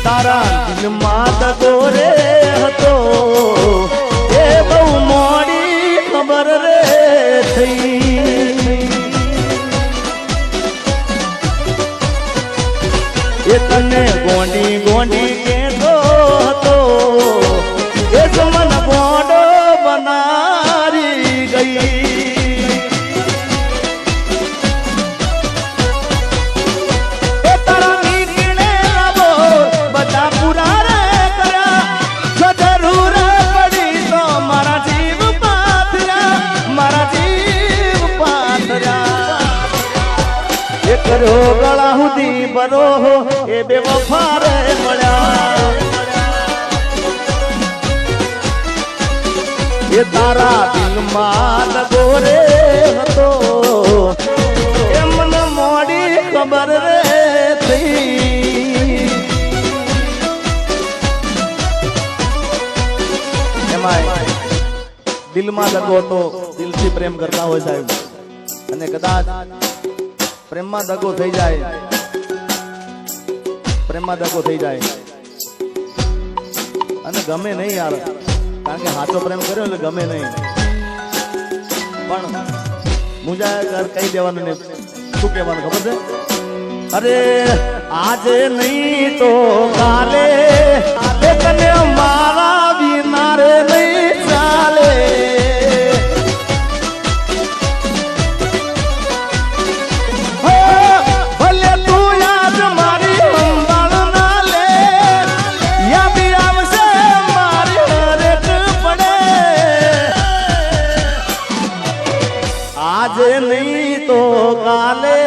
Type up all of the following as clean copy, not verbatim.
તારા દિલમાં દગો રે હતો એ બહુ મોડી ખબર રે થઈ એ તને ગોંડી ગોંડી કેતો હતો એ તો મને ગોંડો બનારી ગઈ કરો ગળા સુધી બરો એ બે વફા રે મળ્યા એ તારા દિલમાં દગો રે હતો એ મને મોડી ખબર રે થઈ એમાં દિલમાં દગો તો દિલથી પ્રેમ કરતા હોય સાહેબ અને કદાચ પ્રેમમાં દગો થઈ જાય પ્રેમમાં દગો થઈ જાય અને ગમે નહીં યાર કારણ કે સાચો પ્રેમ કર્યો એટલે ગમે નહીં પણ મુજા કહી દેવાનું ને શું કહેવાનું ખબર છે અરે આજે નહીં તો કાલે તને મારા વિના રે નહીં ચાલે આજે નહીં તો કાલે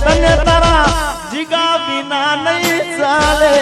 તને તારા જીગા વિના નહીં ચાલે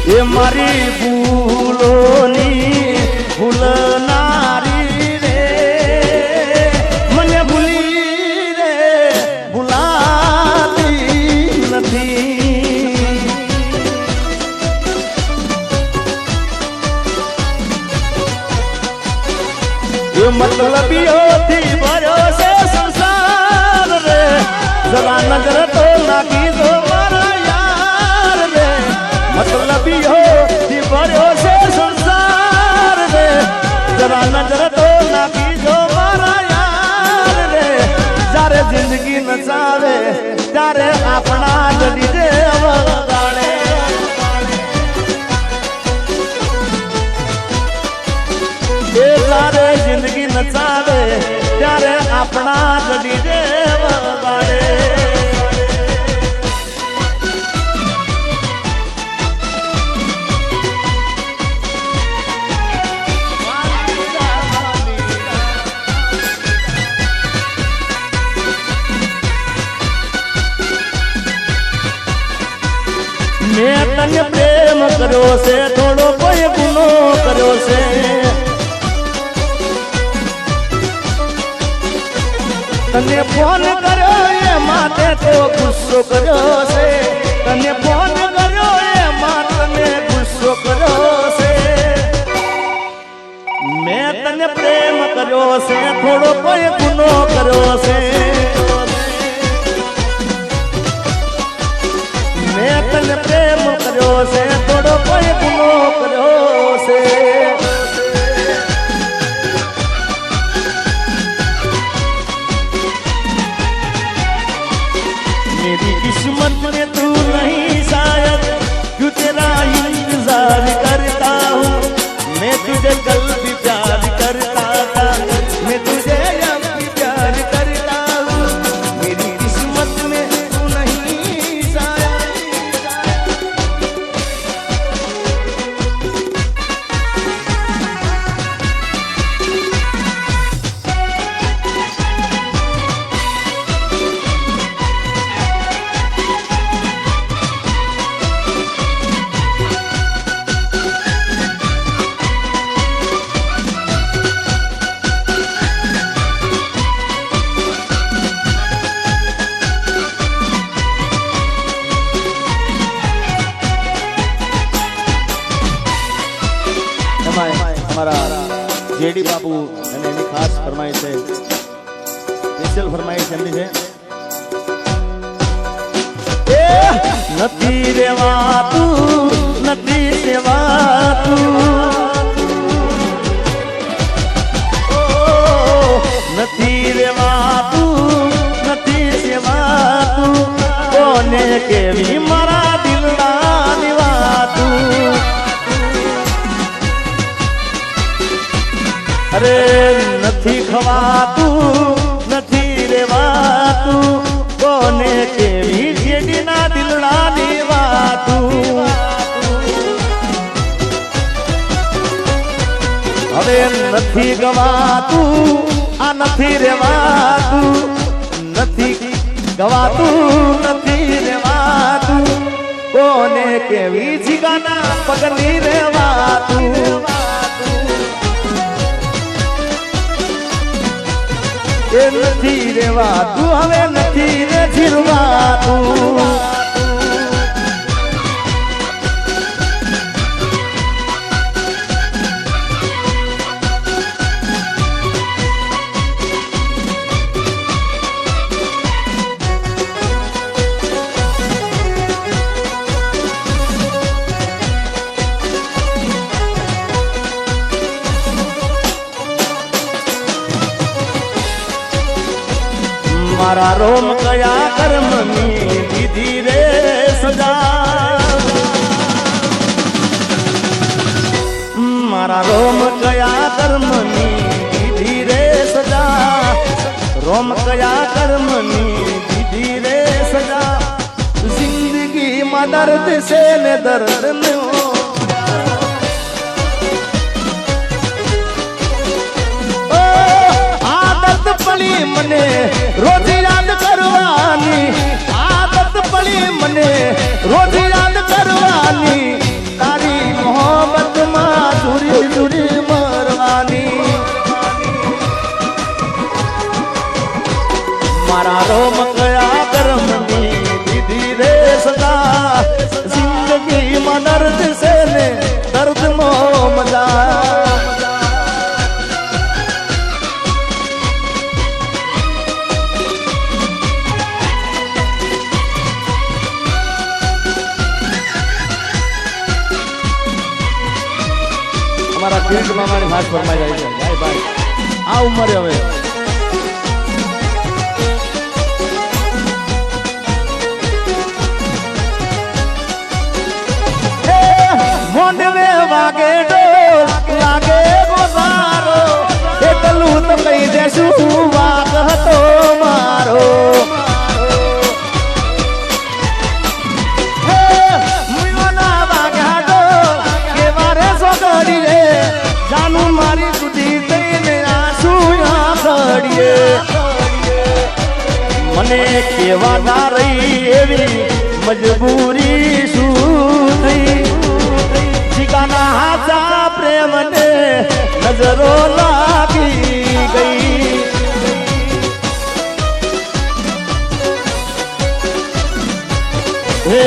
એ મારી ભૂલોની ભૂલનારી રે મને ભૂલી રે ભૂલાતી નથી એ મતલબીઓથી ભર્યો છે સંસાર રે જરા નજર તો નાખી દો મારા યાર રે મતલબીઓ થી ભર્યો છે સંસાર રે જરા નજર તો નાખી દો મારા યાર રે જ્યારે જિંદગી નચાવે ત્યારે આપણા જડી દે વગાડે એ જ્યારે જિંદગી નચાવે ત્યારે આપણા જડી દે વગાડે મેં તને પ્રેમ કર્યો છે થોડો કોઈ ગુનો કર્યો છે તને ફોન કર્યો એ માટે તો ગુસ્સો કર્યો છે તને ફોન કર્યો એ માટે ગુસ્સો કર્યો છે મેં તને પ્રેમ કર્યો છે થોડો કોઈ ગુનો કર્યો છે મેં તને પ્રેમ કર્યો છે થોડો કોઈ ગુનો કર્યો છે मेरी किस्मत में तू नहीं शायद क्यों तेरा इंतजार करता हूँ मैं तुझे कल भी प्यार करता था मैं तुझे अब भी प्यार करता हूँ मेरी किस्मत में तू नहीं शायद અમારા જેડી બાપુ અને એની ખાસ ફરમાઈશ છે, સ્પેશિયલ ફરમાઈશ એમની છે. નથી રેવાતું, નથી સેવાતું, નથી રેવાતું, નથી સેવાતું, કોને કેવી મારા દિલના નિવાતું. અરે નથી ખવાતું, નથી રેવાતું, કોને કેવી જેડીના દિલના નિવાતું. હવે નથી ગવાતું, આ નથી રેવાતું, નથી ગવાતું, નથી રેવાતું, કોને કેવી જીગાના પગની રેવાતું. એ નથી રેવાતું, હવે નથી રે જીરવાતું. મારા રોમ કયા કર્મની દીધી રે સજા, મારા રોમ કયા કર્મની દીધી રે સજા, રોમ કયા કર્મની દીધી રે સજા. જિંદગીમાં દર્દ છે ને દર્દ નો, પડી મને રોજ યાદ કરવાની, આદત પડી મને રોજ યાદ કરવાની, તારી મોહબ્બતમાં દૂરી દૂરી મરવાની. મારા રોમ કયા કર્મની દીધી રે સદા, જિંદગીમાં દર્દ છે ને દર્દ મો મજા. અમારા કિરીટ મામાની ખાસ ફરમાઈ જાય છે. ભાઈ ભાઈ આ ઉંમરે હવે મોંડવે વાગે ઢોલ લાગે ગોસારો, એટલું તો કહી દેશું વાગ હતો મારો. જાનું મારી સુધી થઈને આંસુ આખડીએ, મને કેવા ના રહી એવી મજબૂરી શું થઈ. શિકાના હાથા પ્રેમને નજરો લાગી ગઈ. હે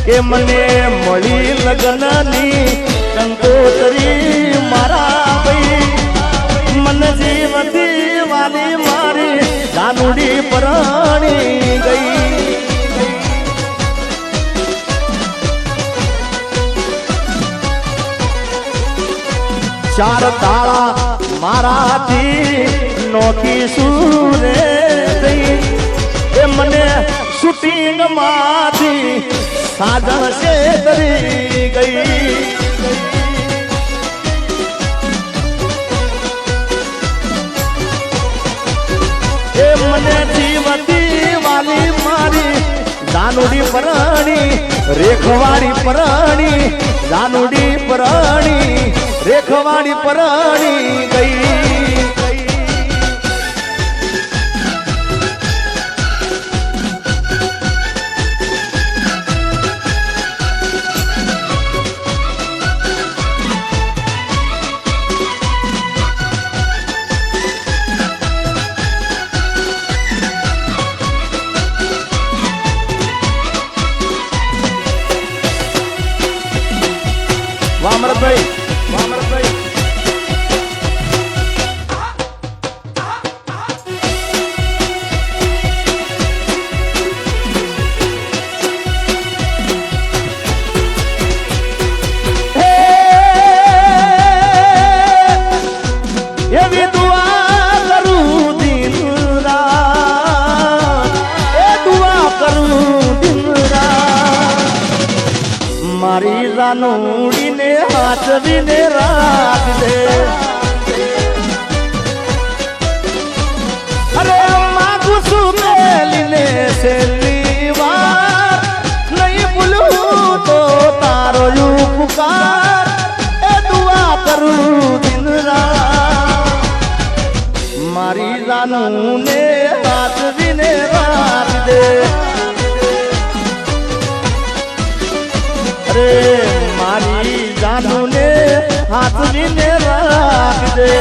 કે મને મળી લગ્નની કંકોતરી મારા ભાઈ, મન જીવતી વાલી મારી જાનુડી પરણી ગઈ. ચાર તાળા મારાથી નોખી સુરે થઈ, એ મને શૂટિંગ માંથી સાજણ છે તરી ગઈ. એ મને જીવતી વાલી મારી જાનુડી પરણી, રેખવાડી પરણી, જાનુડી પરણી, રેખવાડી પરણી ગઈ. વામરભાઈ મારી જાનુડીને હાચવીને રાખજે અરે માગું છું મેલીને છેલ્લી વાર નહીં ભૂલું તો તારો ઉપકાર એ દુઆ કરું દિન રાત મારી જાનુને હાચવીને રાખજે અરે મારી જાનુને હાચવીને રાખજે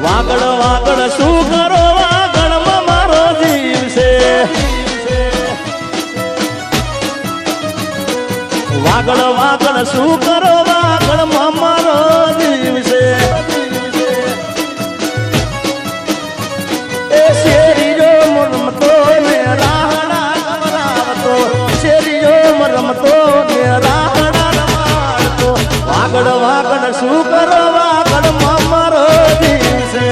વાગડ વાગડ શું કરો વાગડમાં મારો જીવ છે વાગડ વાગડ શું કરો વાગડમાં મારો જીવ છે એ શેરીઓ રમતો ને રાહડા રમતો શેરીઓ રમતો ને રાહડા રમાડતો વાગડ વાગડ શું કરો વાગડમાં મારો જીવ છે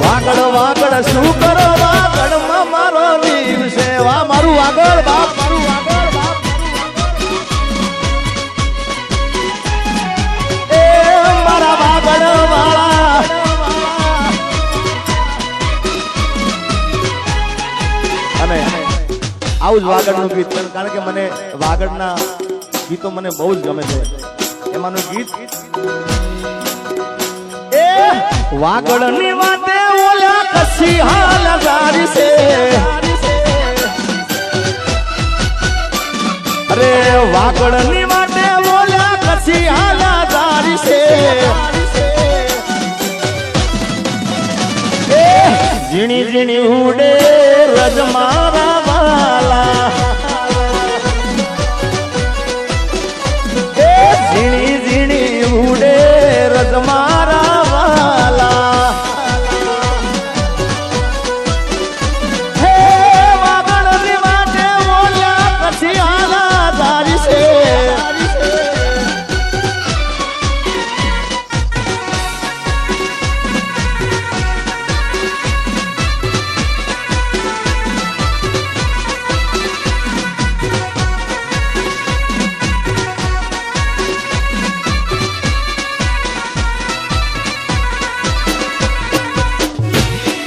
વાગડ વાગડ શું કરો વાગડમાં મારો જીવ છે વાહ મારું વાગડ બાપ મારું વાગડ બાપ એ મારા વાગડ વાળા અને આવું જ વાગડનું ગીત કારણ કે મને વાગડના ગીતો મને બહુ જ ગમે છે એમાંનું ગીત એ વાગડની વાતે ઓલા કસી હાલ જારી છે અરે વાગડની વાતે ઓલા કસી હાલ જારી છે એ ઝીણી ઝીણી ઉડે રજ મારા વાલા ઝીણી ઝીણી ઉડે રજ મારા વાલા હે વાગડની વાટે ઓલા પછી હાલા જારી છે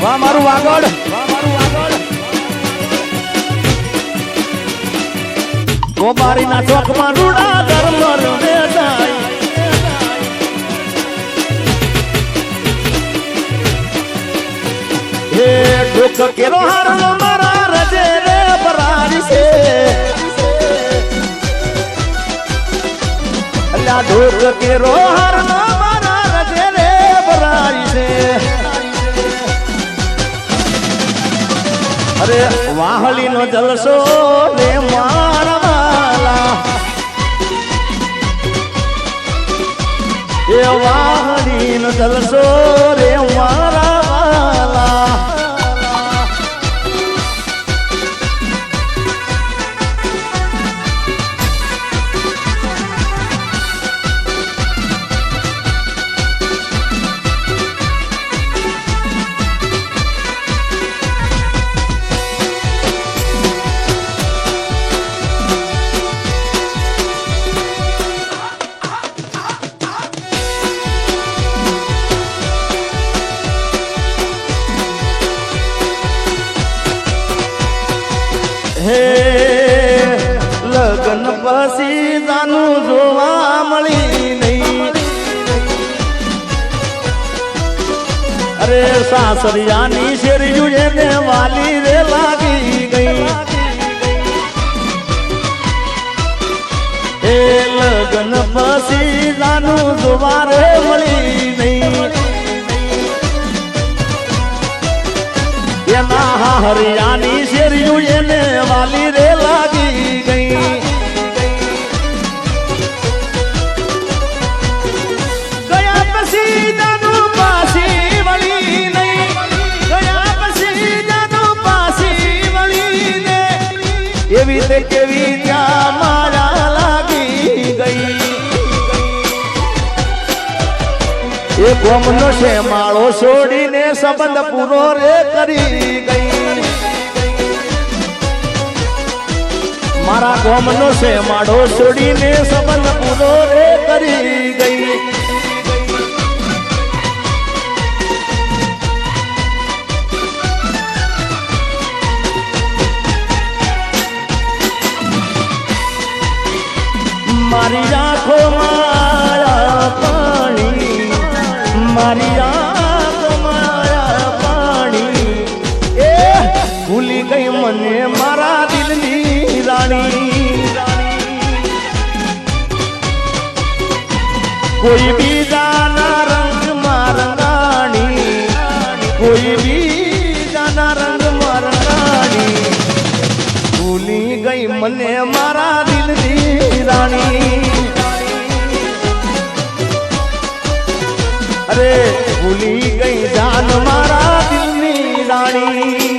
વાહ મારું વાગડ ગોબારીના ચોકમાં રૂડા ધર્મર વેચાય હે ડોક કેરો હારનો મારા રજે રે બરારી છે અલ્લા ડોક કેરો હારનો મારા રજે રે બરારી છે અરે વાહલી નો જલસો રે મારા વાલા એ વાહલી નો જલસો રે મારા વાલા હે લગન પછી જાનું જોવા મળી નહીં અરે સાસરિયાની શેરીયું એને વાલી રે લાગી ગઈ એ લગન પછી જાનું જોવા રે મળી નહીં એના હરિયાની શેરીયું એને વાલી રે લાગી ગઈ એ ગોમનો છે માળો છોડીને સંબંધ પૂરો રે કરી ગઈ મારા ગોમનો છે માળો છોડીને સંબંધ પૂરો રે કરી ગઈ મારી આંખો મારા પાણી મારી આંખો મારા પાણી એ ભૂલી ગઈ મને મારા દિલની રાણી કોઈ બીજાના રંગમાં રંગાણી કોઈ બીજાના રંગમાં રંગાણી ભૂલી ગઈ મને મારા દિલની રાણી અરે ભૂલી ગઈ જાન મારા દિલની રાણી